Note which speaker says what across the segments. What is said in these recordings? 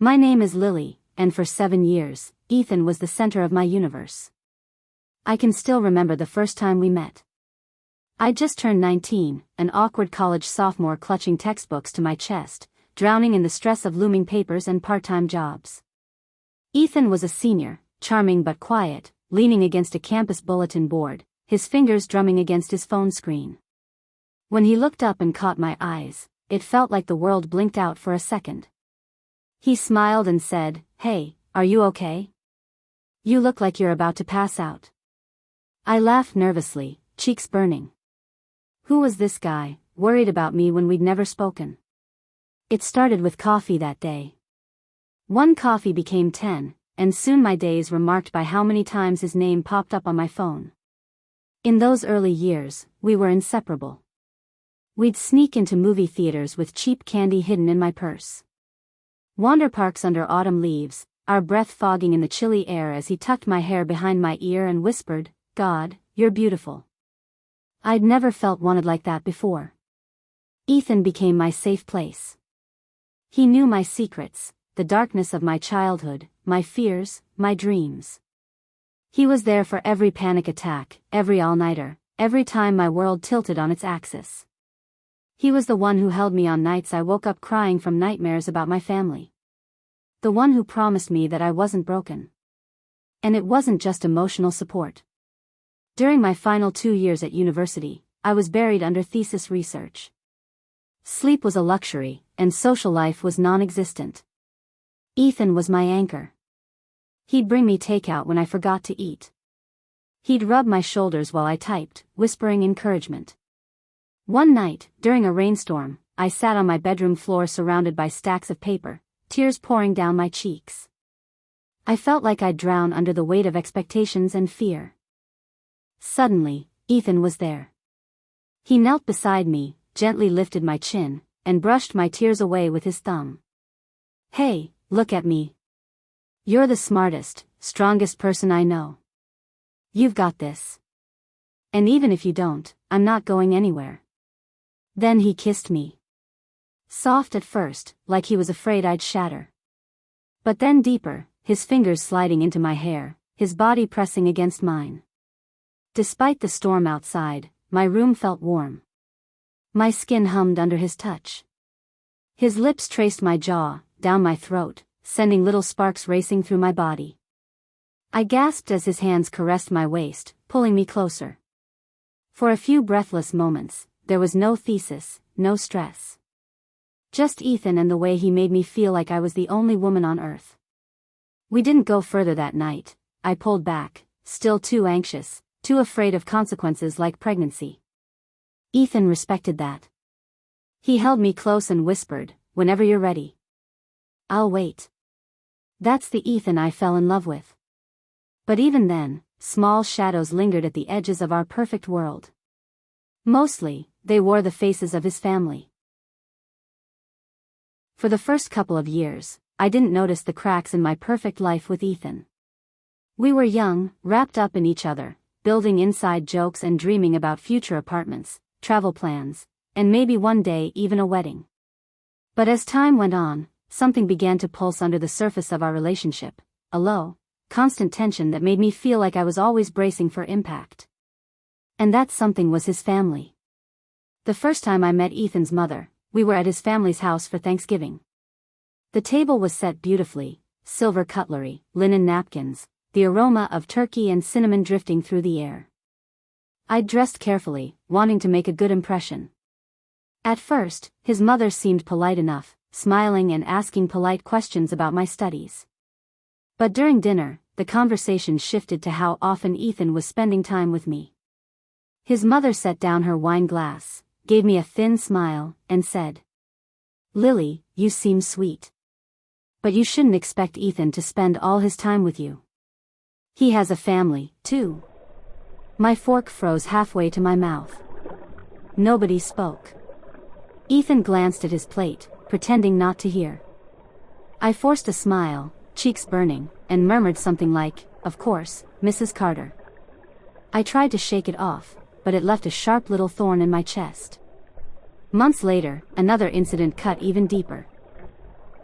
Speaker 1: My name is Lily, and for 7 years, Ethan was the center of my universe. I can still remember the first time we met. I just turned 19, an awkward college sophomore clutching textbooks to my chest, drowning in the stress of looming papers and part-time jobs. Ethan was a senior, charming but quiet, leaning against a campus bulletin board, his fingers drumming against his phone screen. When he looked up and caught my eyes, it felt like the world blinked out for a second. He smiled and said, "Hey, are you okay? You look like you're about to pass out." I laughed nervously, cheeks burning. Who was this guy, worried about me when we'd never spoken? It started with coffee that day. One coffee became 10, and soon my days were marked by how many times his name popped up on my phone. In those early years, we were inseparable. We'd sneak into movie theaters with cheap candy hidden in my purse. Wander parks under autumn leaves, our breath fogging in the chilly air as he tucked my hair behind my ear and whispered, "God, you're beautiful." I'd never felt wanted like that before. Ethan became my safe place. He knew my secrets, the darkness of my childhood, my fears, my dreams. He was there for every panic attack, every all-nighter, every time my world tilted on its axis. He was the one who held me on nights I woke up crying from nightmares about my family. The one who promised me that I wasn't broken. And it wasn't just emotional support. During my final 2 years at university, I was buried under thesis research. Sleep was a luxury, and social life was non-existent. Ethan was my anchor. He'd bring me takeout when I forgot to eat. He'd rub my shoulders while I typed, whispering encouragement. One night, during a rainstorm, I sat on my bedroom floor surrounded by stacks of paper, tears pouring down my cheeks. I felt like I'd drown under the weight of expectations and fear. Suddenly, Ethan was there. He knelt beside me, gently lifted my chin, and brushed my tears away with his thumb. "Hey, look at me. You're the smartest, strongest person I know. You've got this. And even if you don't, I'm not going anywhere." Then he kissed me. Soft at first, like he was afraid I'd shatter. But then deeper, his fingers sliding into my hair, his body pressing against mine. Despite the storm outside, my room felt warm. My skin hummed under his touch. His lips traced my jaw, down my throat, sending little sparks racing through my body. I gasped as his hands caressed my waist, pulling me closer. For a few breathless moments, there was no thesis, no stress. Just Ethan and the way he made me feel like I was the only woman on earth. We didn't go further that night. I pulled back, still too anxious, too afraid of consequences like pregnancy. Ethan respected that. He held me close and whispered, "Whenever you're ready." "I'll wait." That's the Ethan I fell in love with. But even then, small shadows lingered at the edges of our perfect world. Mostly, they wore the faces of his family. For the first couple of years, I didn't notice the cracks in my perfect life with Ethan. We were young, wrapped up in each other, building inside jokes and dreaming about future apartments, travel plans, and maybe one day even a wedding. But as time went on, something began to pulse under the surface of our relationship, a low, constant tension that made me feel like I was always bracing for impact. And that something was his family. The first time I met Ethan's mother, we were at his family's house for Thanksgiving. The table was set beautifully, silver cutlery, linen napkins, the aroma of turkey and cinnamon drifting through the air. I'd dressed carefully, wanting to make a good impression. At first, his mother seemed polite enough, smiling and asking polite questions about my studies. But during dinner, the conversation shifted to how often Ethan was spending time with me. His mother set down her wine glass, gave me a thin smile, and said, "Lily, you seem sweet. But you shouldn't expect Ethan to spend all his time with you. He has a family, too." My fork froze halfway to my mouth. Nobody spoke. Ethan glanced at his plate, pretending not to hear. I forced a smile, cheeks burning, and murmured something like, "Of course, Mrs. Carter." I tried to shake it off, but it left a sharp little thorn in my chest. Months later, another incident cut even deeper.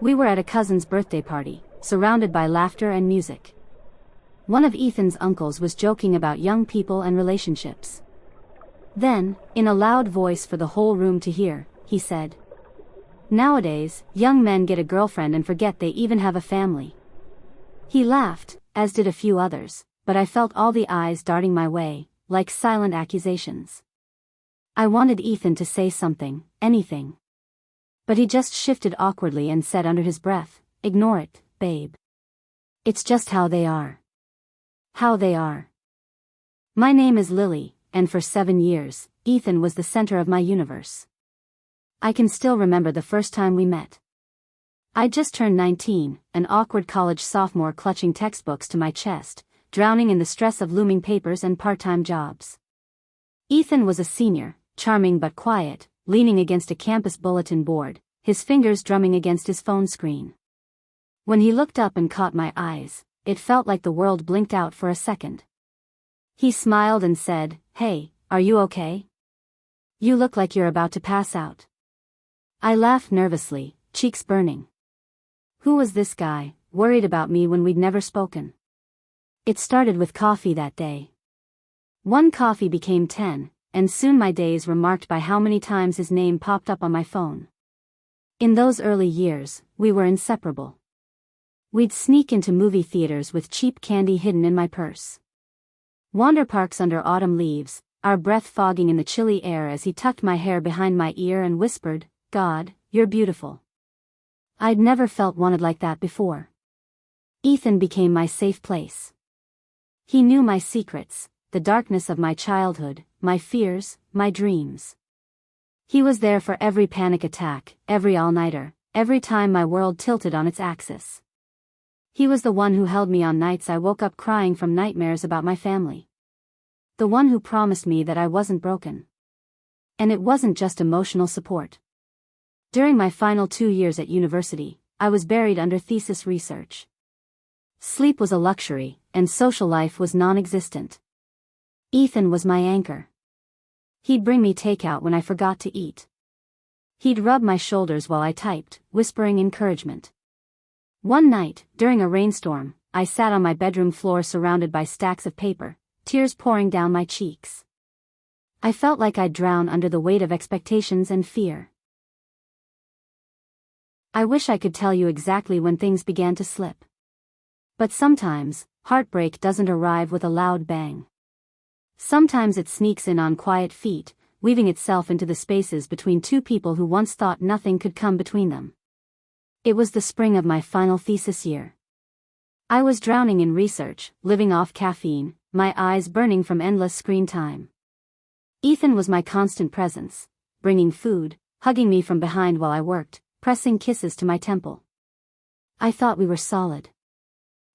Speaker 1: We were at a cousin's birthday party, surrounded by laughter and music. One of Ethan's uncles was joking about young people and relationships. Then, in a loud voice for the whole room to hear, he said, "Nowadays, young men get a girlfriend and forget they even have a family." He laughed, as did a few others, but I felt all the eyes darting my way, like silent accusations. I wanted Ethan to say something, anything. But he just shifted awkwardly and said under his breath, "Ignore it, babe. It's just how they are. How they are." My name is Lily, and for 7 years, Ethan was the center of my universe. I can still remember the first time we met. I just turned 19, an awkward college sophomore clutching textbooks to my chest, drowning in the stress of looming papers and part-time jobs. Ethan was a senior, charming but quiet, leaning against a campus bulletin board, his fingers drumming against his phone screen. When he looked up and caught my eyes, it felt like the world blinked out for a second. He smiled and said, "Hey, are you okay? You look like you're about to pass out." I laughed nervously, cheeks burning. Who was this guy, worried about me when we'd never spoken? It started with coffee that day. One coffee became 10, and soon my days were marked by how many times his name popped up on my phone. In those early years, we were inseparable. We'd sneak into movie theaters with cheap candy hidden in my purse. Wander parks under autumn leaves, our breath fogging in the chilly air as he tucked my hair behind my ear and whispered, "God, you're beautiful." I'd never felt wanted like that before. Ethan became my safe place. He knew my secrets, the darkness of my childhood, my fears, my dreams. He was there for every panic attack, every all-nighter, every time my world tilted on its axis. He was the one who held me on nights I woke up crying from nightmares about my family. The one who promised me that I wasn't broken. And it wasn't just emotional support. During my final 2 years at university, I was buried under thesis research. Sleep was a luxury, and social life was non-existent. Ethan was my anchor. He'd bring me takeout when I forgot to eat. He'd rub my shoulders while I typed, whispering encouragement. One night, during a rainstorm, I sat on my bedroom floor surrounded by stacks of paper, tears pouring down my cheeks. I felt like I'd drown under the weight of expectations and fear. I wish I could tell you exactly when things began to slip. But sometimes, heartbreak doesn't arrive with a loud bang. Sometimes it sneaks in on quiet feet, weaving itself into the spaces between two people who once thought nothing could come between them. It was the spring of my final thesis year. I was drowning in research, living off caffeine, my eyes burning from endless screen time. Ethan was my constant presence, bringing food, hugging me from behind while I worked, pressing kisses to my temple. I thought we were solid.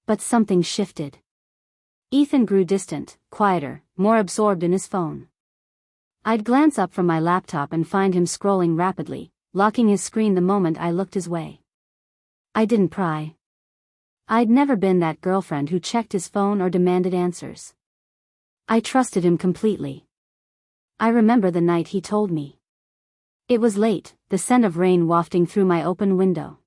Speaker 1: But something shifted. Ethan grew distant, quieter, more absorbed in his phone. I'd glance up from my laptop and find him scrolling rapidly, locking his screen the moment I looked his way. I didn't pry. I'd never been that girlfriend who checked his phone or demanded answers. I trusted him completely. I remember the night he told me. It was late, the scent of rain wafting through my open window.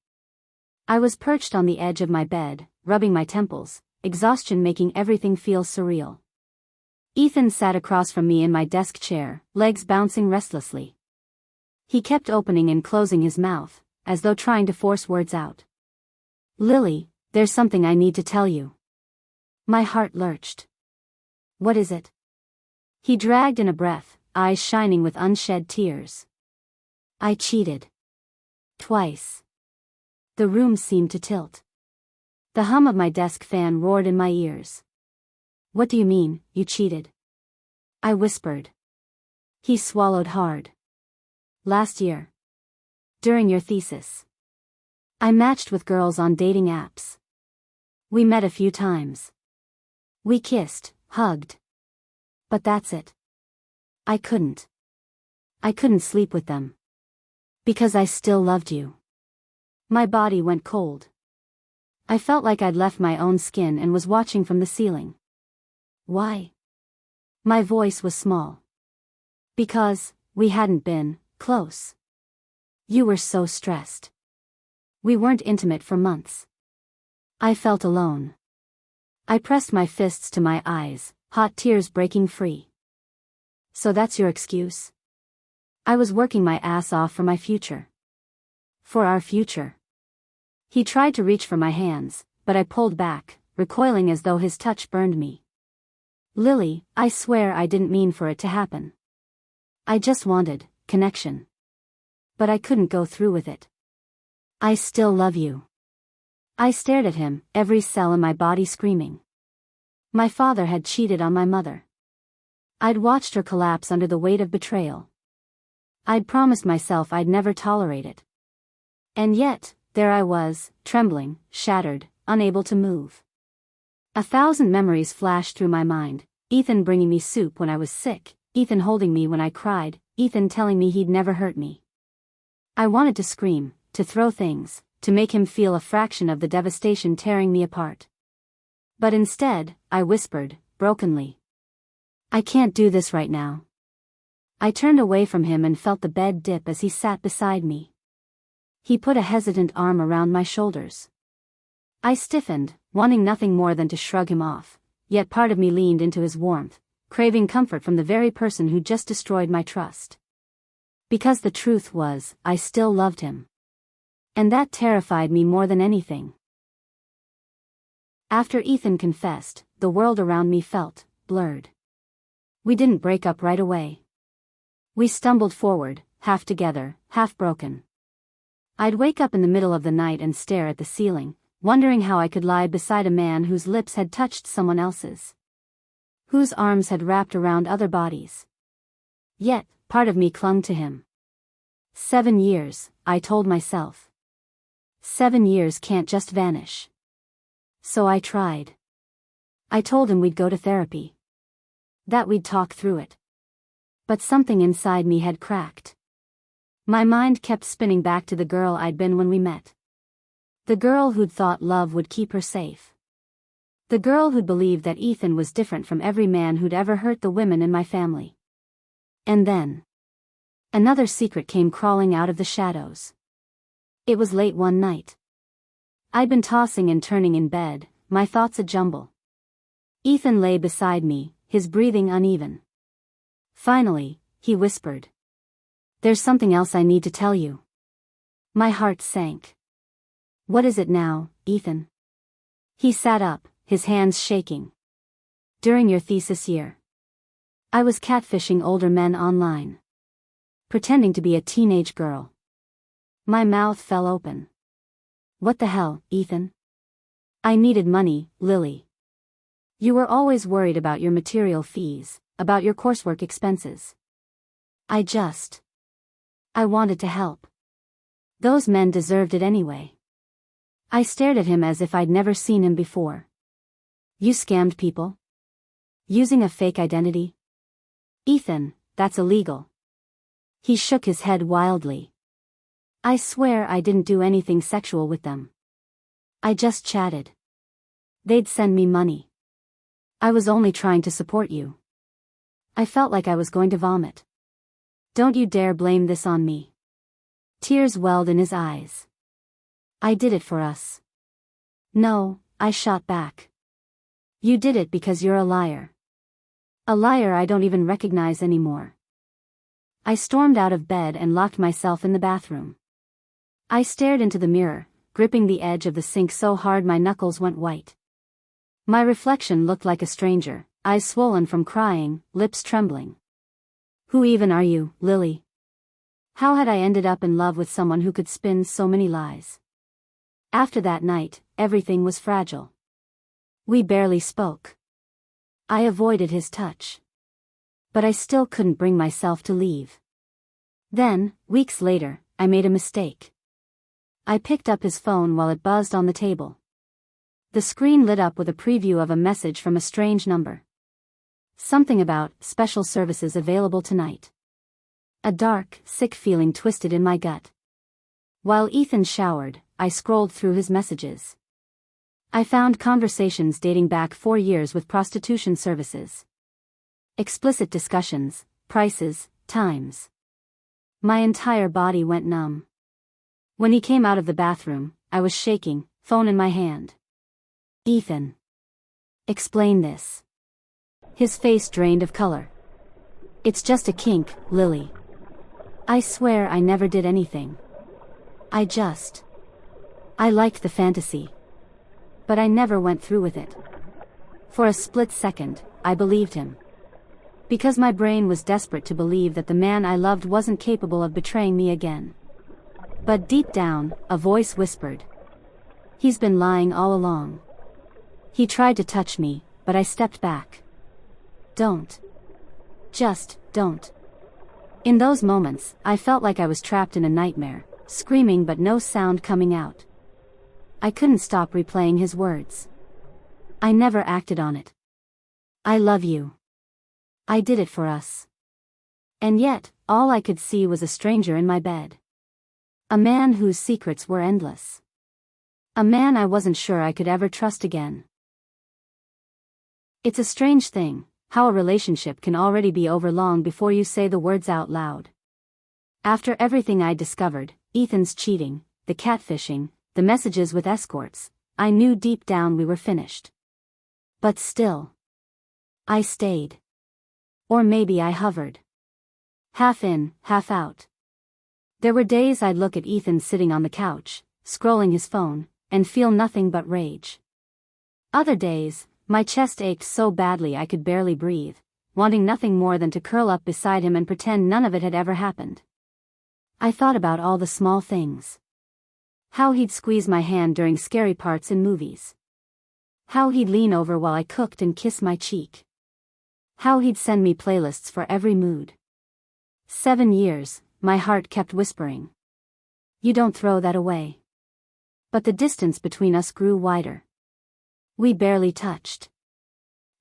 Speaker 1: I was perched on the edge of my bed, rubbing my temples, exhaustion making everything feel surreal. Ethan sat across from me in my desk chair, legs bouncing restlessly. He kept opening and closing his mouth, as though trying to force words out. "Lily, there's something I need to tell you." My heart lurched. "What is it?" He dragged in a breath, eyes shining with unshed tears. "I cheated. Twice." The room seemed to tilt. The hum of my desk fan roared in my ears. "What do you mean, you cheated?" I whispered. He swallowed hard. "Last year. During your thesis. I matched with girls on dating apps. We met a few times. We kissed, hugged. But that's it. I couldn't sleep with them. Because I still loved you." My body went cold. I felt like I'd left my own skin and was watching from the ceiling. "Why?" My voice was small. "Because we hadn't been close. You were so stressed. We weren't intimate for months. I felt alone. I pressed my fists to my eyes, hot tears breaking free. So that's your excuse? I was working my ass off for my future. For our future. He tried to reach for my hands, but I pulled back, recoiling as though his touch burned me. Lily, I swear I didn't mean for it to happen. I just wanted connection. But I couldn't go through with it. I still love you. I stared at him, every cell in my body screaming. My father had cheated on my mother. I'd watched her collapse under the weight of betrayal. I'd promised myself I'd never tolerate it. And yet, there I was, trembling, shattered, unable to move. 1,000 memories flashed through my mind. Ethan bringing me soup when I was sick, Ethan holding me when I cried, Ethan telling me he'd never hurt me. I wanted to scream, to throw things, to make him feel a fraction of the devastation tearing me apart. But instead, I whispered, brokenly, I can't do this right now. I turned away from him and felt the bed dip as he sat beside me. He put a hesitant arm around my shoulders. I stiffened, wanting nothing more than to shrug him off, yet part of me leaned into his warmth, craving comfort from the very person who just destroyed my trust. Because the truth was, I still loved him. And that terrified me more than anything. After Ethan confessed, the world around me felt blurred. We didn't break up right away. We stumbled forward, half together, half broken. I'd wake up in the middle of the night and stare at the ceiling, wondering how I could lie beside a man whose lips had touched someone else's. Whose arms had wrapped around other bodies. Yet, part of me clung to him. 7 years, I told myself. 7 years can't just vanish. So I tried. I told him we'd go to therapy. That we'd talk through it. But something inside me had cracked. My mind kept spinning back to the girl I'd been when we met. The girl who'd thought love would keep her safe. The girl who'd believed that Ethan was different from every man who'd ever hurt the women in my family. And then, another secret came crawling out of the shadows. It was late one night. I'd been tossing and turning in bed, my thoughts a jumble. Ethan lay beside me, his breathing uneven. Finally, he whispered, "There's something else I need to tell you." My heart sank. "What is it now, Ethan?" He sat up, his hands shaking. "During your thesis year, I was catfishing older men online. Pretending to be a teenage girl." My mouth fell open. "What the hell, Ethan?" "I needed money, Lily. You were always worried about your material fees, about your coursework expenses. I wanted to help. Those men deserved it anyway." I stared at him as if I'd never seen him before. "You scammed people? Using a fake identity?" "Ethan, that's illegal." He shook his head wildly. "I swear I didn't do anything sexual with them. I just chatted. They'd send me money. I was only trying to support you." I felt like I was going to vomit. "Don't you dare blame this on me." Tears welled in his eyes. "I did it for us." "No," I shot back. "You did it because you're a liar. A liar I don't even recognize anymore." I stormed out of bed and locked myself in the bathroom. I stared into the mirror, gripping the edge of the sink so hard my knuckles went white. My reflection looked like a stranger, eyes swollen from crying, lips trembling. "Who even are you, Lily? How had I ended up in love with someone who could spin so many lies?" After that night, everything was fragile. We barely spoke. I avoided his touch. But I still couldn't bring myself to leave. Then, weeks later, I made a mistake. I picked up his phone while it buzzed on the table. The screen lit up with a preview of a message from a strange number. Something about special services available tonight. A dark, sick feeling twisted in my gut. While Ethan showered, I scrolled through his messages. I found conversations dating back 4 years with prostitution services. Explicit discussions, prices, times. My entire body went numb. When he came out of the bathroom, I was shaking, phone in my hand. Ethan. Explain this. His face drained of color. It's just a kink, Lily. I swear I never did anything. I liked the fantasy. But I never went through with it. For a split second, I believed him. Because my brain was desperate to believe that the man I loved wasn't capable of betraying me again. But deep down, a voice whispered. He's been lying all along. He tried to touch me, but I stepped back. Don't. Just don't. In those moments, I felt like I was trapped in a nightmare, screaming but no sound coming out. I couldn't stop replaying his words. I never acted on it. I love you. I did it for us. And yet, all I could see was a stranger in my bed. A man whose secrets were endless. A man I wasn't sure I could ever trust again. It's a strange thing, how a relationship can already be over long before you say the words out loud. After everything I discovered, Ethan's cheating, the catfishing, the messages with escorts, I knew deep down we were finished. But still. I stayed. Or maybe I hovered. Half in, half out. There were days I'd look at Ethan sitting on the couch, scrolling his phone, and feel nothing but rage. Other days, my chest ached so badly I could barely breathe, wanting nothing more than to curl up beside him and pretend none of it had ever happened. I thought about all the small things. How he'd squeeze my hand during scary parts in movies. How he'd lean over while I cooked and kiss my cheek. How he'd send me playlists for every mood. 7 years, my heart kept whispering. You don't throw that away. But the distance between us grew wider. We barely touched.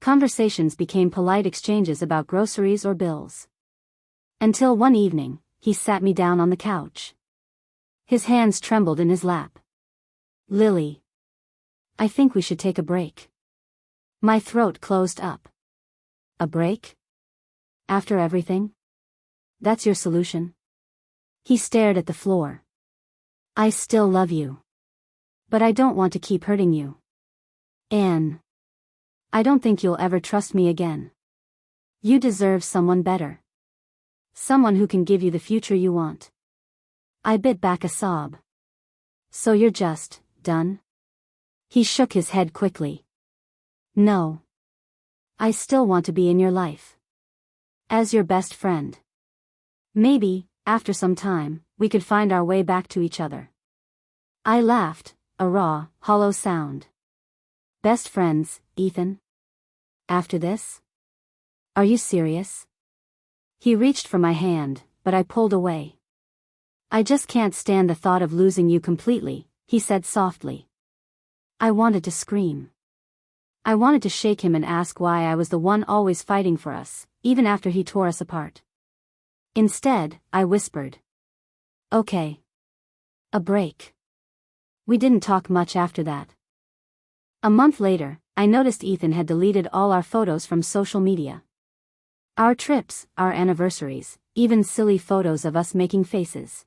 Speaker 1: Conversations became polite exchanges about groceries or bills. Until one evening, he sat me down on the couch. His hands trembled in his lap. Lily. I think we should take a break. My throat closed up. A break? After everything? That's your solution? He stared at the floor. I still love you. But I don't want to keep hurting you. Anne. I don't think you'll ever trust me again. You deserve someone better. Someone who can give you the future you want. I bit back a sob. So you're just done? He shook his head quickly. No. I still want to be in your life. As your best friend. Maybe, after some time, we could find our way back to each other. I laughed, a raw, hollow sound. Best friends, Ethan? After this? Are you serious? He reached for my hand, but I pulled away. I just can't stand the thought of losing you completely, he said softly. I wanted to scream. I wanted to shake him and ask why I was the one always fighting for us, even after he tore us apart. Instead, I whispered. Okay. A break. We didn't talk much after that. A month later, I noticed Ethan had deleted all our photos from social media. Our trips, our anniversaries, even silly photos of us making faces.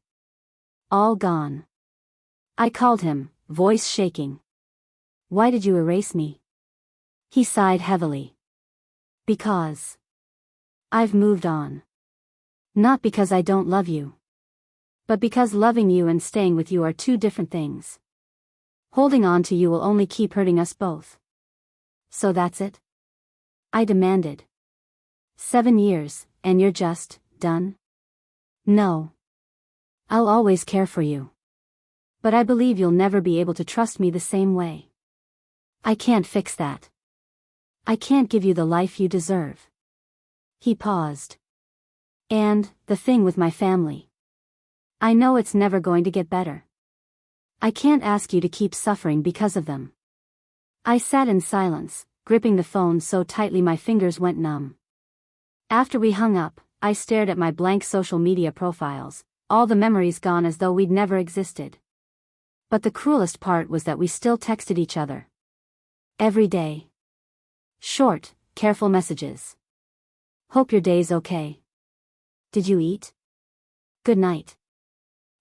Speaker 1: All gone. I called him, voice shaking. Why did you erase me? He sighed heavily. Because. I've moved on. Not because I don't love you. But because loving you and staying with you are two different things. Holding on to you will only keep hurting us both. So that's it? I demanded. 7 years, and you're just done? No. I'll always care for you. But I believe you'll never be able to trust me the same way. I can't fix that. I can't give you the life you deserve. He paused. And, the thing with my family. I know it's never going to get better. I can't ask you to keep suffering because of them. I sat in silence, gripping the phone so tightly my fingers went numb. After we hung up, I stared at my blank social media profiles, all the memories gone as though we'd never existed. But the cruelest part was that we still texted each other. Every day. Short, careful messages. Hope your day's okay. Did you eat? Good night.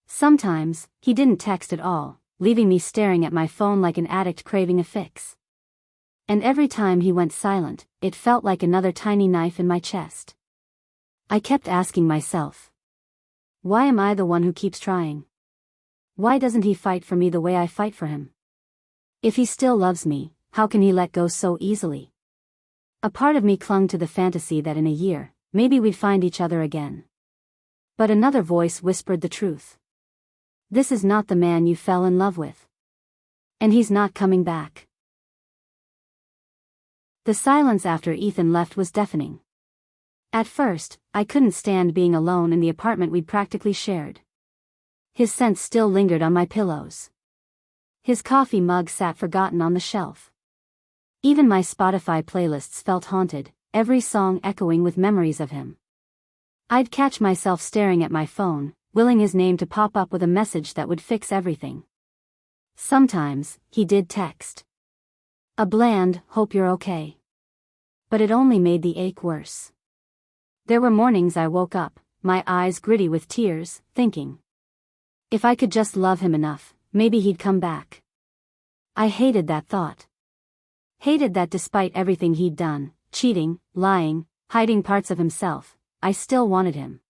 Speaker 1: Sometimes, he didn't text at all, leaving me staring at my phone like an addict craving a fix. And every time he went silent, it felt like another tiny knife in my chest. I kept asking myself, why am I the one who keeps trying? Why doesn't he fight for me the way I fight for him? If he still loves me, how can he let go so easily? A part of me clung to the fantasy that in a year, maybe we'd find each other again. But another voice whispered the truth. This is not the man you fell in love with. And he's not coming back. The silence after Ethan left was deafening. At first, I couldn't stand being alone in the apartment we'd practically shared. His scent still lingered on my pillows. His coffee mug sat forgotten on the shelf. Even my Spotify playlists felt haunted, every song echoing with memories of him. I'd catch myself staring at my phone, willing his name to pop up with a message that would fix everything. Sometimes, he did text. A bland, "Hope you're okay." But it only made the ache worse. There were mornings I woke up, my eyes gritty with tears, thinking, if I could just love him enough, maybe he'd come back. I hated that thought. Hated that despite everything he'd done, cheating, lying, hiding parts of himself, I still wanted him.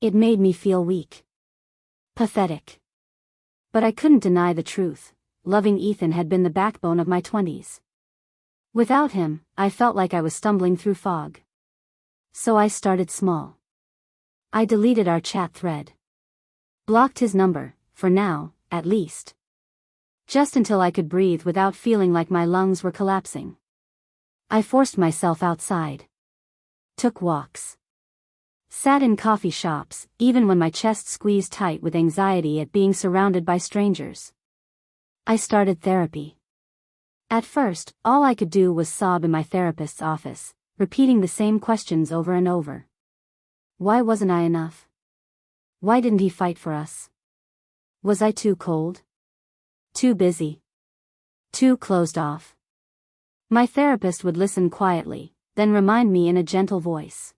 Speaker 1: It made me feel weak. Pathetic. But I couldn't deny the truth. Loving Ethan had been the backbone of my 20s. Without him, I felt like I was stumbling through fog. So I started small. I deleted our chat thread. Blocked his number, for now, at least. Just until I could breathe without feeling like my lungs were collapsing. I forced myself outside. Took walks. Sat in coffee shops, even when my chest squeezed tight with anxiety at being surrounded by strangers. I started therapy. At first, all I could do was sob in my therapist's office, repeating the same questions over and over. Why wasn't I enough? Why didn't he fight for us? Was I too cold? Too busy? Too closed off? My therapist would listen quietly, then remind me in a gentle voice.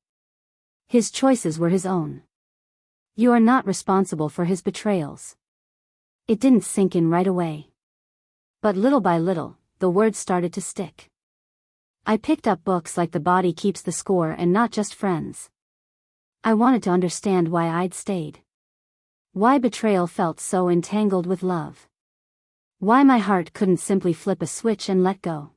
Speaker 1: His choices were his own. You are not responsible for his betrayals. It didn't sink in right away. But little by little, the words started to stick. I picked up books like The Body Keeps the Score and Not Just Friends. I wanted to understand why I'd stayed. Why betrayal felt so entangled with love. Why my heart couldn't simply flip a switch and let go.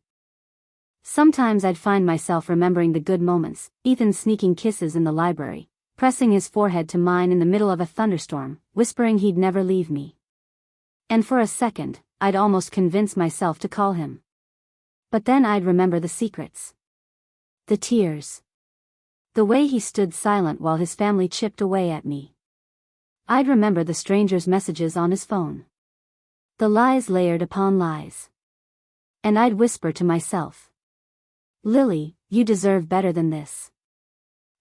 Speaker 1: Sometimes I'd find myself remembering the good moments, Ethan's sneaking kisses in the library, pressing his forehead to mine in the middle of a thunderstorm, whispering he'd never leave me. And for a second, I'd almost convince myself to call him. But then I'd remember the secrets. The tears. The way he stood silent while his family chipped away at me. I'd remember the stranger's messages on his phone. The lies layered upon lies. And I'd whisper to myself, Lily, you deserve better than this.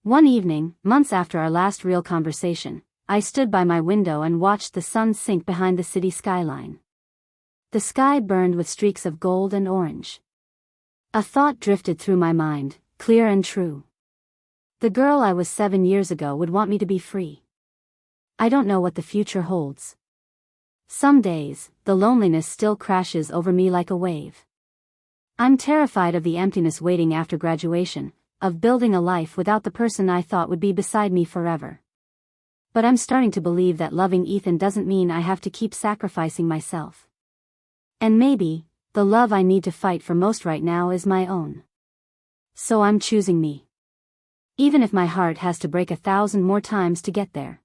Speaker 1: One evening, months after our last real conversation, I stood by my window and watched the sun sink behind the city skyline. The sky burned with streaks of gold and orange. A thought drifted through my mind, clear and true. The girl I was 7 years ago would want me to be free. I don't know what the future holds. Some days, the loneliness still crashes over me like a wave. I'm terrified of the emptiness waiting after graduation, of building a life without the person I thought would be beside me forever. But I'm starting to believe that loving Ethan doesn't mean I have to keep sacrificing myself. And maybe, the love I need to fight for most right now is my own. So I'm choosing me. Even if my heart has to break 1,000 more times to get there.